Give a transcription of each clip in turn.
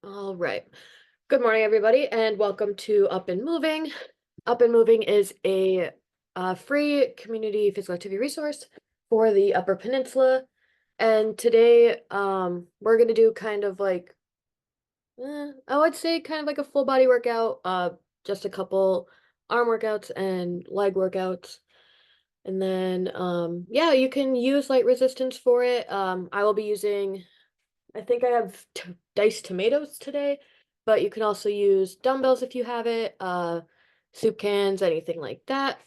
All right. Good morning, everybody, and welcome to Up and Moving. Up and Moving is a free community physical activity resource for the Upper Peninsula. And today, we're gonna do kind of like, I would say kind of like a full body workout, just a couple arm workouts and leg workouts. And then, yeah, you can use light resistance for it. I will be using I think I have diced tomatoes today, but you can also use dumbbells if you have it, soup cans, anything like that.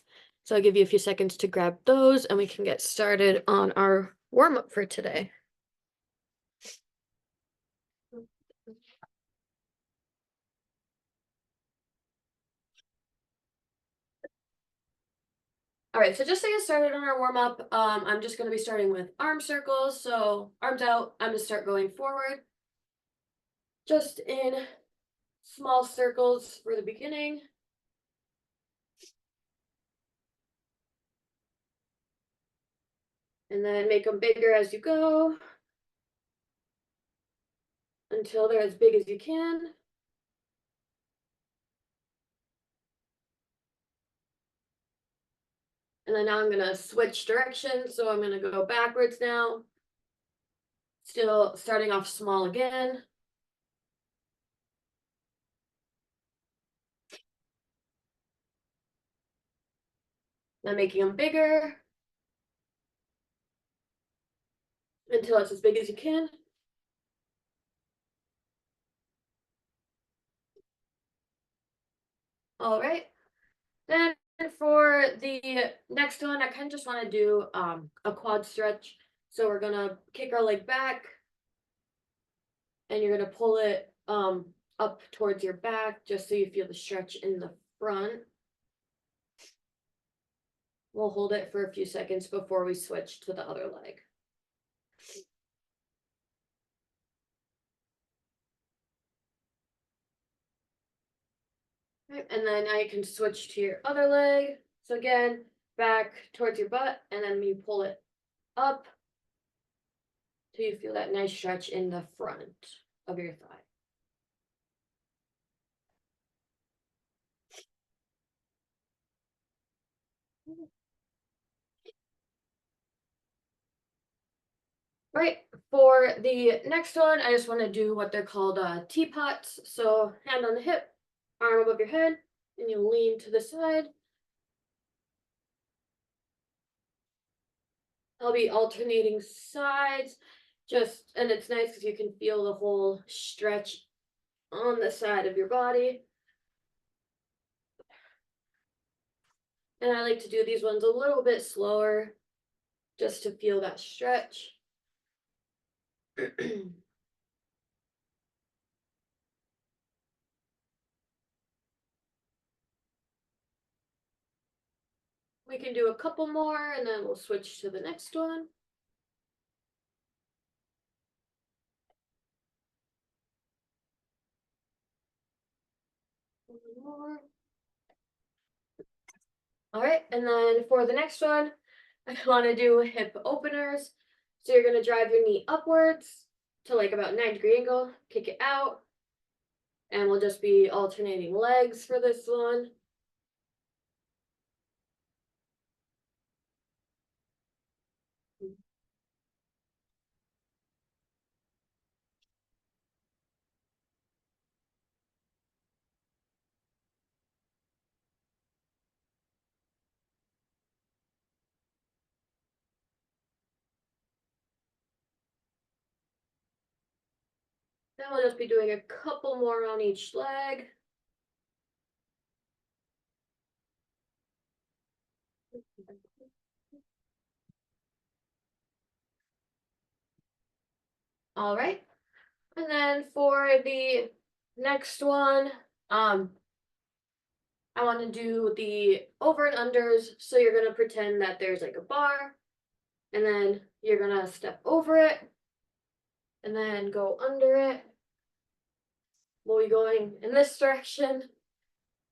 So I'll give you a few seconds to grab those and we can get started on our warm up for today. All right, so just to get started on our warm up, I'm just going to be starting with arm circles. So arms out, I'm going to start going forward, just in small circles for the beginning. And then make them bigger as you go until they're as big as you can. And then now I'm gonna switch directions. So I'm gonna go backwards now. Still starting off small again. Now making them bigger until it's as big as you can. All right. Then for the next one, I kind of just want to do a quad stretch. So we're gonna kick our leg back and you're gonna pull it up towards your back just so you feel the stretch in the front. We'll hold it for a few seconds before we switch to the other leg. Right, and then now you can switch to your other leg. So again, back towards your butt, and then you pull it up till you feel that nice stretch in the front of your thigh. Right, for the next one, I just want to do what they're called teapots. So hand on the hip, arm above your head, and you lean to the side. I'll be alternating sides, and it's nice because you can feel the whole stretch on the side of your body. And I like to do these ones a little bit slower just to feel that stretch. We can do a couple more and then we'll switch to the next one. One more. All right, and then for the next one, I want to do hip openers. So you're going to drive your knee upwards to like about 90-degree angle, kick it out, and we'll just be alternating legs for this one. Then we'll just be doing a couple more on each leg. All right. And then for the next one, I want to do the over and unders. So you're going to pretend that there's like a bar, and then you're going to step over it, and then go under it. We'll be going in this direction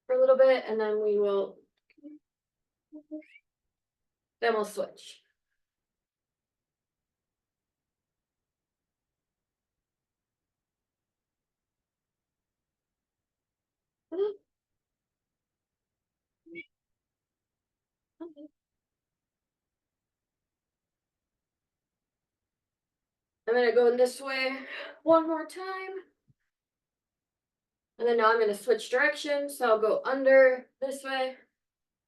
for a little bit, and then we'll switch. I'm gonna go in this way one more time. And then now I'm gonna switch directions. So I'll go under this way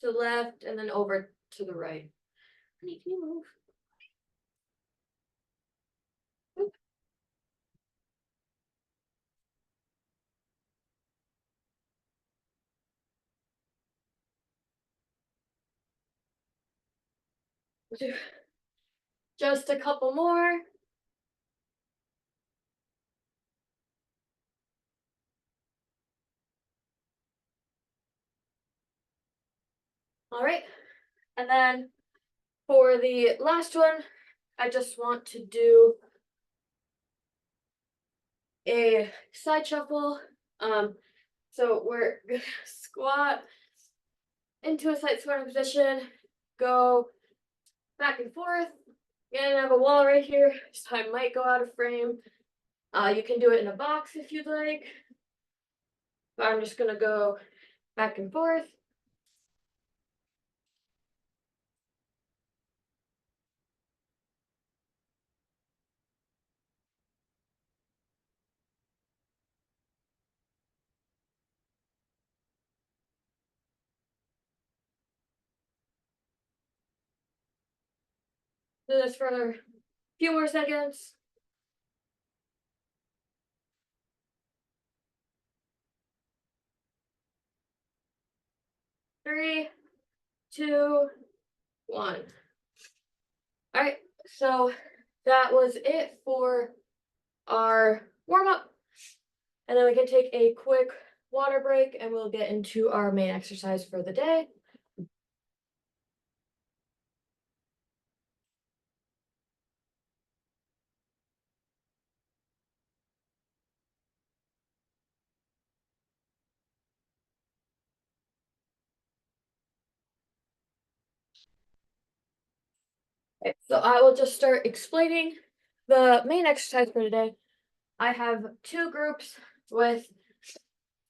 to the left and then over to the right. Honey, can you move? Oop. Just a couple more. All right. And then for the last one, I just want to do a side shuffle. So we're gonna squat into a side squatting position, go back and forth. Again, I have a wall right here, so I might go out of frame. You can do it in a box if you'd like. But I'm just gonna go back and forth. Do this for a few more seconds. 3, 2, 1. All right, so that was it for our warm up. And then we can take a quick water break and we'll get into our main exercise for the day. Okay, so I will just start explaining the main exercise for today. I have 2 groups with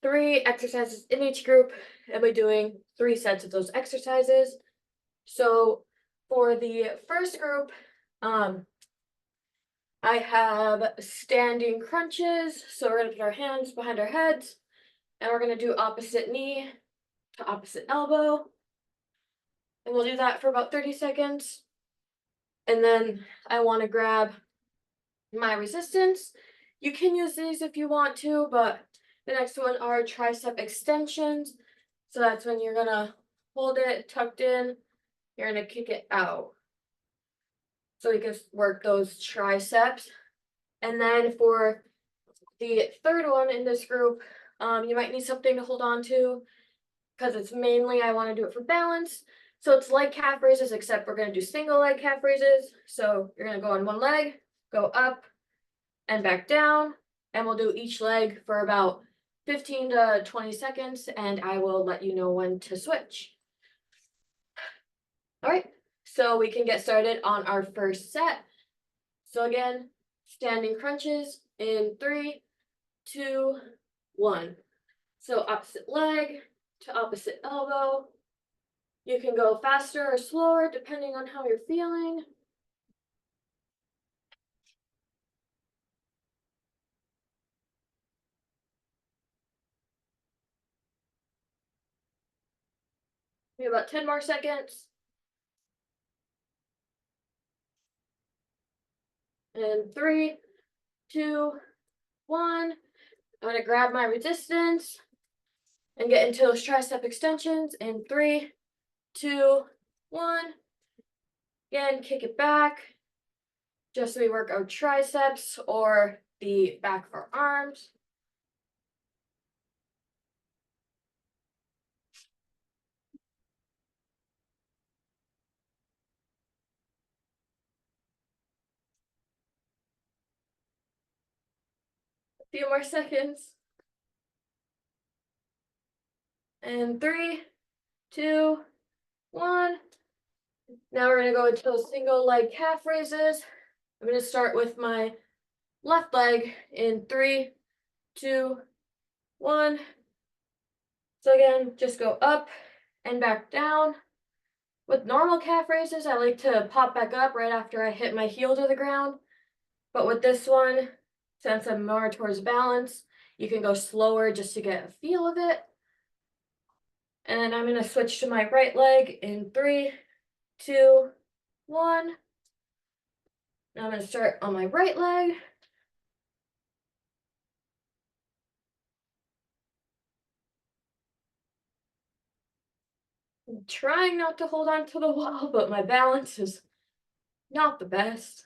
3 exercises in each group, and we're doing 3 sets of those exercises. So for the first group, I have standing crunches. So we're gonna put our hands behind our heads, and we're gonna do opposite knee to opposite elbow. And we'll do that for about 30 seconds. And then I want to grab my resistance. You can use these if you want to, but the next one are tricep extensions. So that's when you're gonna hold it tucked in, you're gonna kick it out. So we can work those triceps. And then for the third one in this group, you might need something to hold on to because it's mainly I want to do it for balance. So it's like calf raises, except we're going to do single leg calf raises. So you're going to go on one leg, go up and back down, and we'll do each leg for about 15 to 20 seconds, and I will let you know when to switch. All right, so we can get started on our first set. So again, standing crunches in 3, 2, 1. So opposite leg to opposite elbow. You can go faster or slower depending on how you're feeling. We have about 10 more seconds. And 3, 2, 1. I'm gonna grab my resistance and get into those tricep extensions in 3, 2, 1. Again, kick it back. Just so we work our triceps or the back of our arms. A few more seconds. And 3, 2, 1. Now we're gonna go into those single leg calf raises. I'm gonna start with my left leg in 3, 2, 1. So again, just go up and back down. With normal calf raises, I like to pop back up right after I hit my heel to the ground. But with this one, since I'm more towards balance, you can go slower just to get a feel of it. And then I'm going to switch to my right leg in 3, 2, 1. Now I'm going to start on my right leg. I'm trying not to hold on to the wall, but my balance is not the best.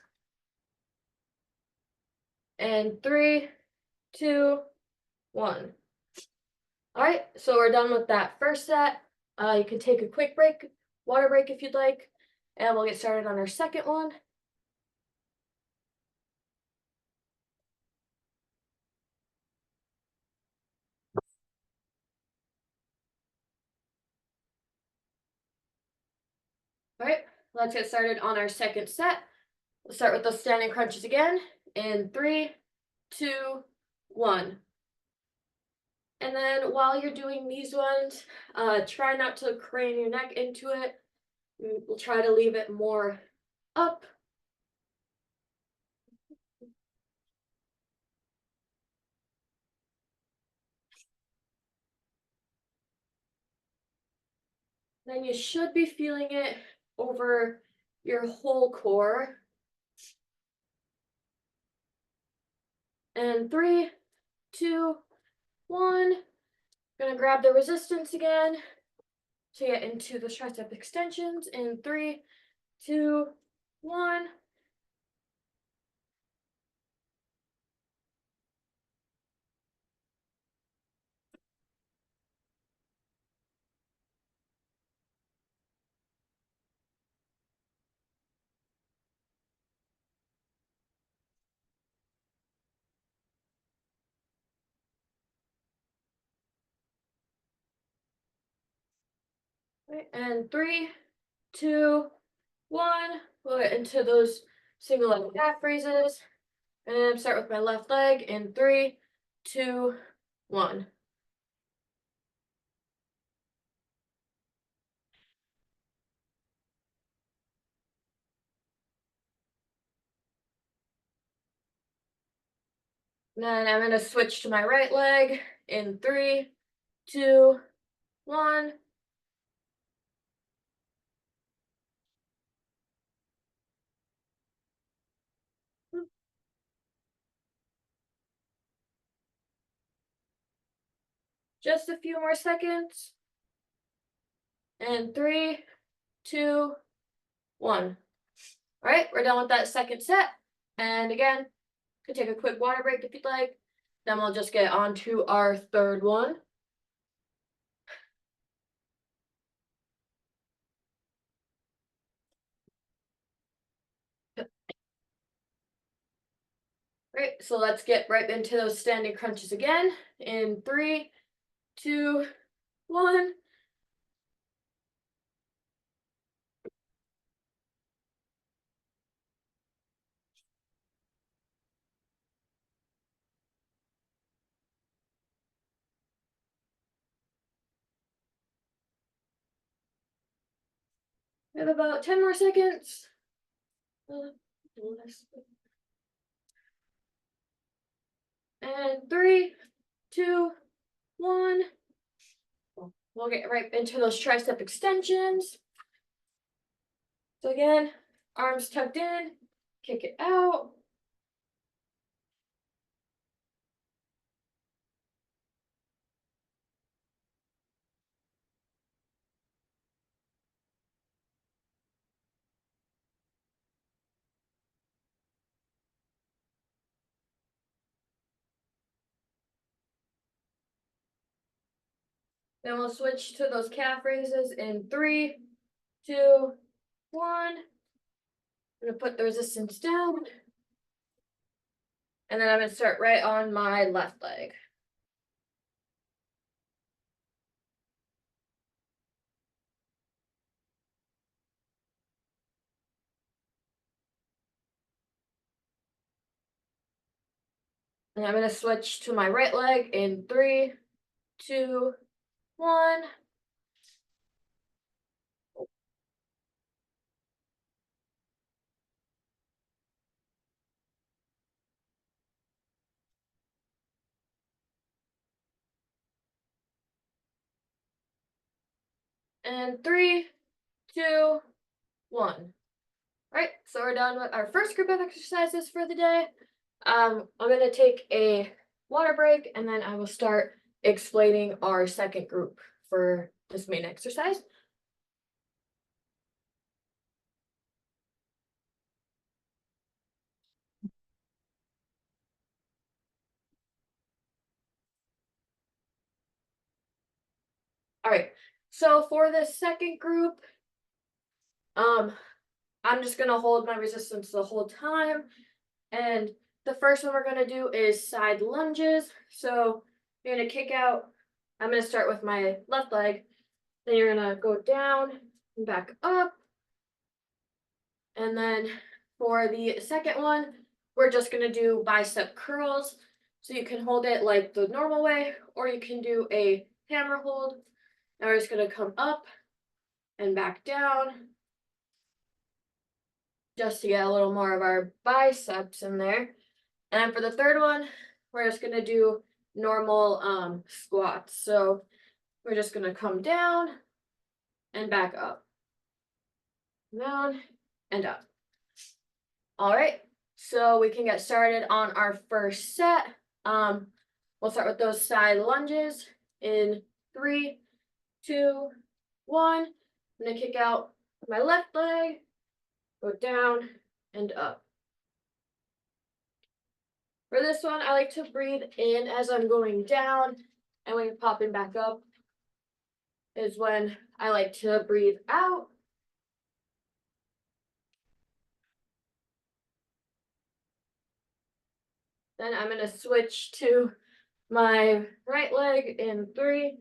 And 3, 2, 1. All right, so we're done with that first set. You can take a quick break, water break if you'd like, and we'll get started on our second one. All right, let's get started on our second set. We'll start with the standing crunches again in 3, 2, 1. And then while you're doing these ones, try not to crane your neck into it. We'll try to leave it more up. Then you should be feeling it over your whole core. And 3, 2, 1. Gonna grab the resistance again to get into the tricep extensions in 3, 2, 1. Right, and 3, 2, 1. We'll get into those single leg calf raises. And start with my left leg in 3, 2, 1. Then I'm going to switch to my right leg in 3, 2, 1. Just a few more seconds. And 3, 2, 1. All right, we're done with that second set. And again, could take a quick water break if you'd like. Then we'll just get on to our third one. Right, so let's get right into those standing crunches again in 3, 2, 1. We have about 10 more seconds. And 3, 2, 1. We'll get right into those tricep extensions. So again, arms tucked in, kick it out. Then we'll switch to those calf raises in 3, 2, 1. I'm gonna put the resistance down. And then I'm gonna start right on my left leg. And I'm gonna switch to my right leg in 3, 2, 1. And 3, 2, 1. All right, so we're done with our first group of exercises for the day. I'm going to take a water break and then I will start explaining our second group for this main exercise. All right, so for the second group, I'm just gonna hold my resistance the whole time. And the first one we're gonna do is side lunges. So you're gonna kick out, I'm gonna start with my left leg, then you're gonna go down and back up. And then for the second one, we're just gonna do bicep curls. So you can hold it like the normal way, or you can do a hammer hold. Now we're just gonna come up and back down, just to get a little more of our biceps in there. And then for the third one, we're just gonna do normal squats. So we're just gonna come down and back up, down and up. All right, so we can get started on our first set. We'll start with those side lunges in 3, 2, 1. I'm gonna kick out my left leg, go down and up. For this one, I like to breathe in as I'm going down, and when you're popping back up is when I like to breathe out. Then I'm gonna switch to my right leg in 3,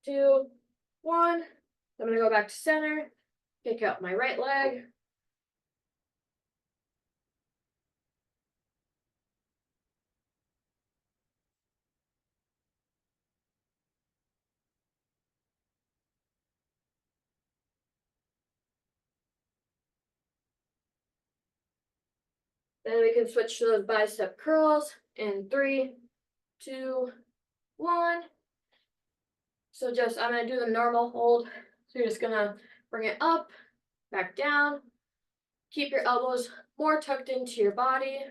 2, 1. I'm gonna go back to center, kick out my right leg. Then we can switch to those bicep curls in 3, 2, 1. So just, I'm gonna do the normal hold. So you're just gonna bring it up, back down. Keep your elbows more tucked into your body.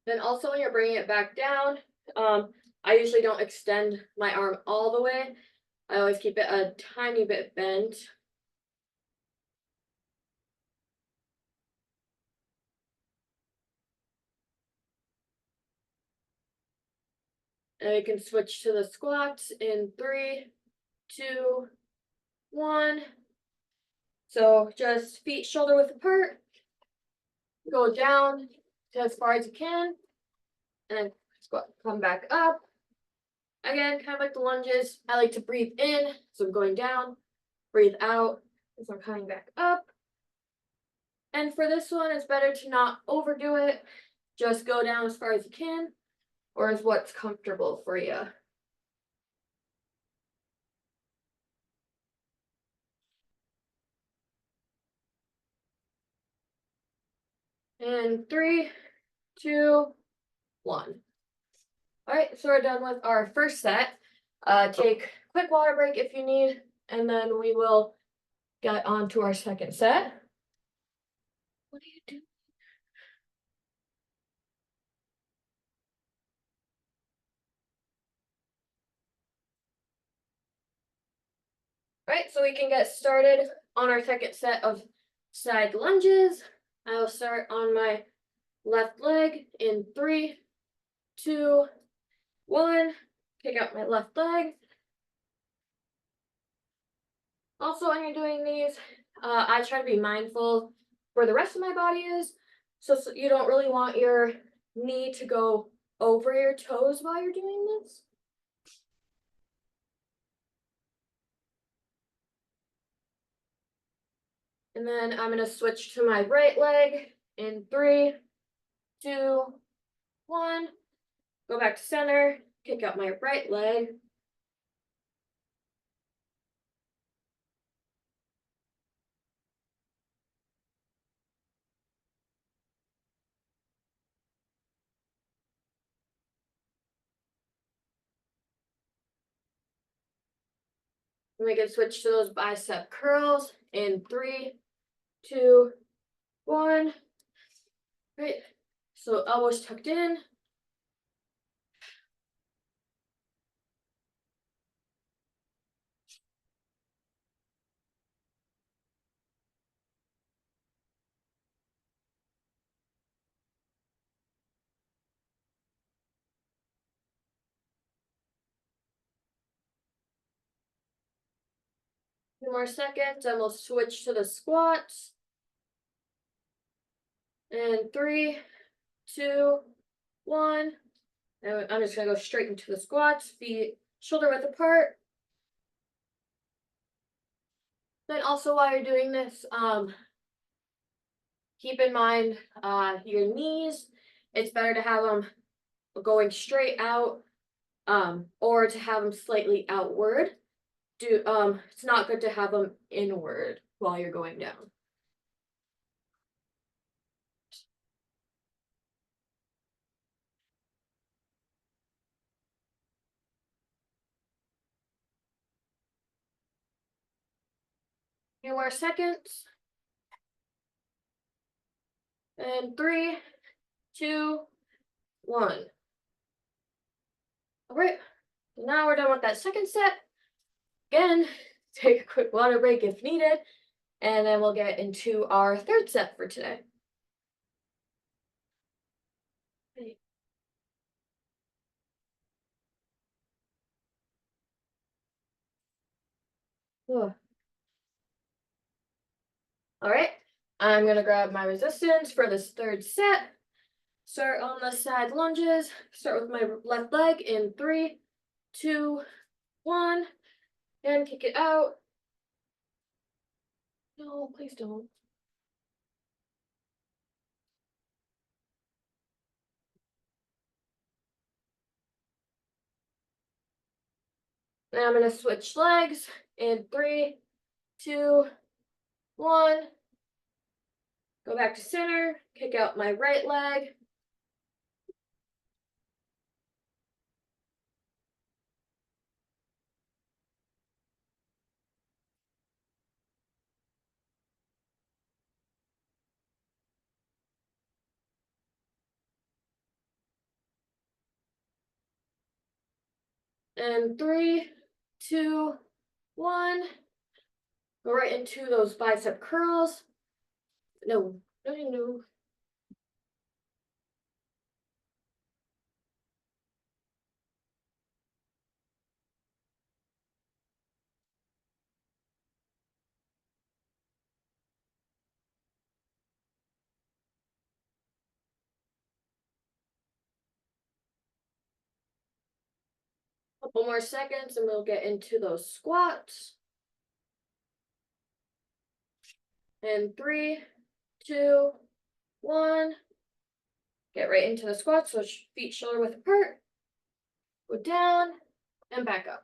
Then also when you're bringing it back down, I usually don't extend my arm all the way. I always keep it a tiny bit bent. And you can switch to the squats in 3, 2, 1. So just feet shoulder width apart. Go down to as far as you can. And then squat, come back up. Again, kind of like the lunges. I like to breathe in, so I'm going down. Breathe out, as I'm coming back up. And for this one, it's better to not overdo it. Just go down as far as you can, or as what's comfortable for you. And 3, 2, 1. All right, so we're done with our first set. Take a quick water break if you need, and then we will get on to our second set. What are you doing? All right, so we can get started on our second set of side lunges. I will start on my left leg in 3, 2, 1. Kick out my left leg. Also, when you're doing these, I try to be mindful where the rest of my body is. So you don't really want your knee to go over your toes while you're doing this. And then I'm going to switch to my right leg in 3, 2, 1, go back to center, kick out my right leg. We can switch to those bicep curls in 3, 2, 1. Right. So elbows tucked in. Few more seconds, and we'll switch to the squats. And 3, 2, 1. And I'm just gonna go straight into the squats, feet shoulder width apart. Then also while you're doing this, keep in mind your knees. It's better to have them going straight out, or to have them slightly outward. It's not good to have them inward while you're going down. Few more seconds. And 3, 2, 1. All right, now we're done with that second set. Again, take a quick water break if needed, and then we'll get into our third set for today. All right, I'm gonna grab my resistance for this third set. Start on the side lunges. Start with my left leg in 3, 2, 1, and kick it out. No, please don't. Now I'm gonna switch legs in 3, 2, 1. Go back to center, kick out my right leg. And 3, 2, 1. Go right into those bicep curls. No, no, no, no. Couple more seconds and we'll get into those squats. And 3, 2, 1. Get right into the squats, so feet shoulder width apart. Go down and back up.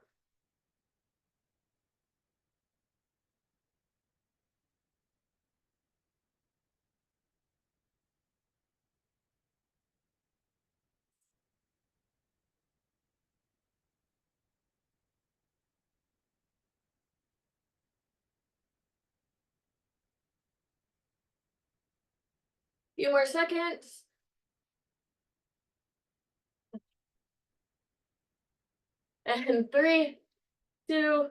Few more seconds. And 3, 2,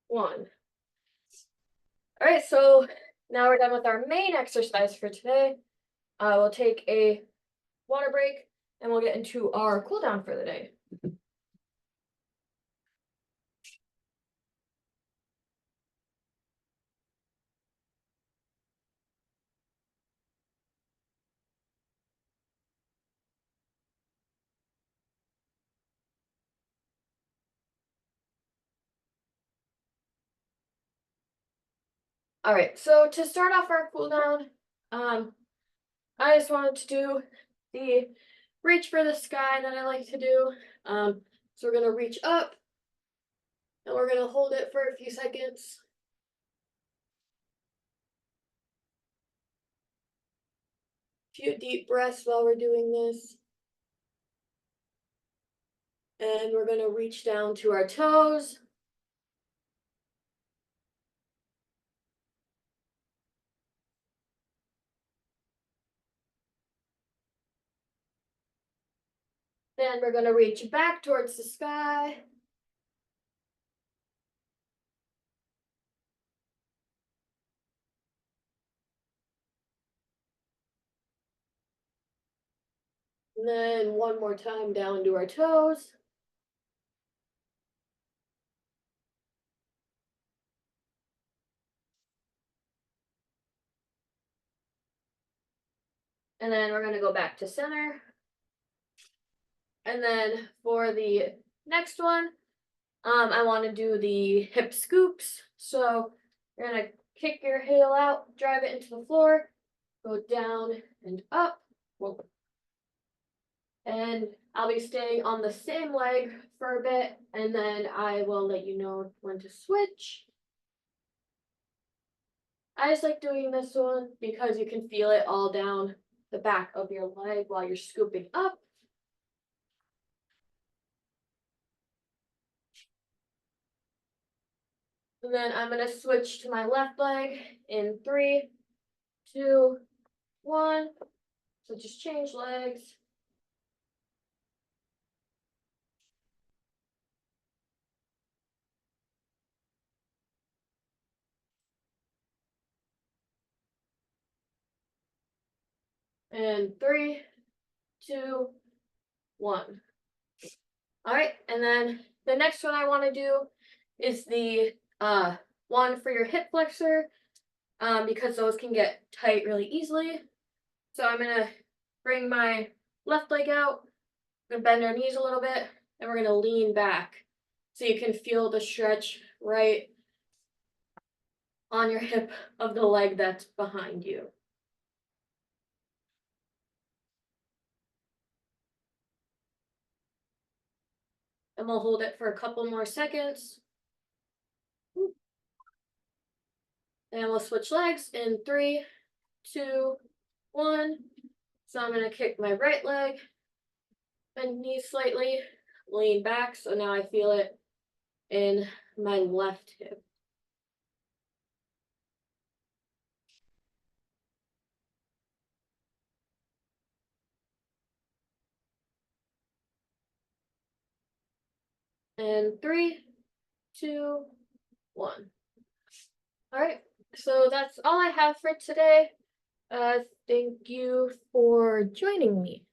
1. All right, so now we're done with our main exercise for today. We'll take a water break and we'll get into our cool down for the day. All right, so to start off our cool down, I just wanted to do the reach for the sky that I like to do. So we're gonna reach up and we're gonna hold it for a few seconds. Few deep breaths while we're doing this. And we're gonna reach down to our toes. Then we're gonna reach back towards the sky. And then one more time down to our toes. And then we're gonna go back to center. And then for the next one, I want to do the hip scoops. So you're gonna kick your heel out, drive it into the floor, go down and up. Whoa. And I'll be staying on the same leg for a bit, and then I will let you know when to switch. I just like doing this one because you can feel it all down the back of your leg while you're scooping up. And then I'm gonna switch to my left leg in 3, 2, 1. So just change legs. And 3, 2, 1. All right, and then the next one I want to do is the one for your hip flexor, because those can get tight really easily. So I'm gonna bring my left leg out, I'm gonna bend our knees a little bit, and we're gonna lean back so you can feel the stretch right on your hip of the leg that's behind you. And we'll hold it for a couple more seconds. And we'll switch legs in 3, 2, 1. So I'm gonna kick my right leg, bend knees slightly, lean back. So now I feel it in my left hip. And 3, 2, 1. All right. So that's all I have for today. Thank you for joining me.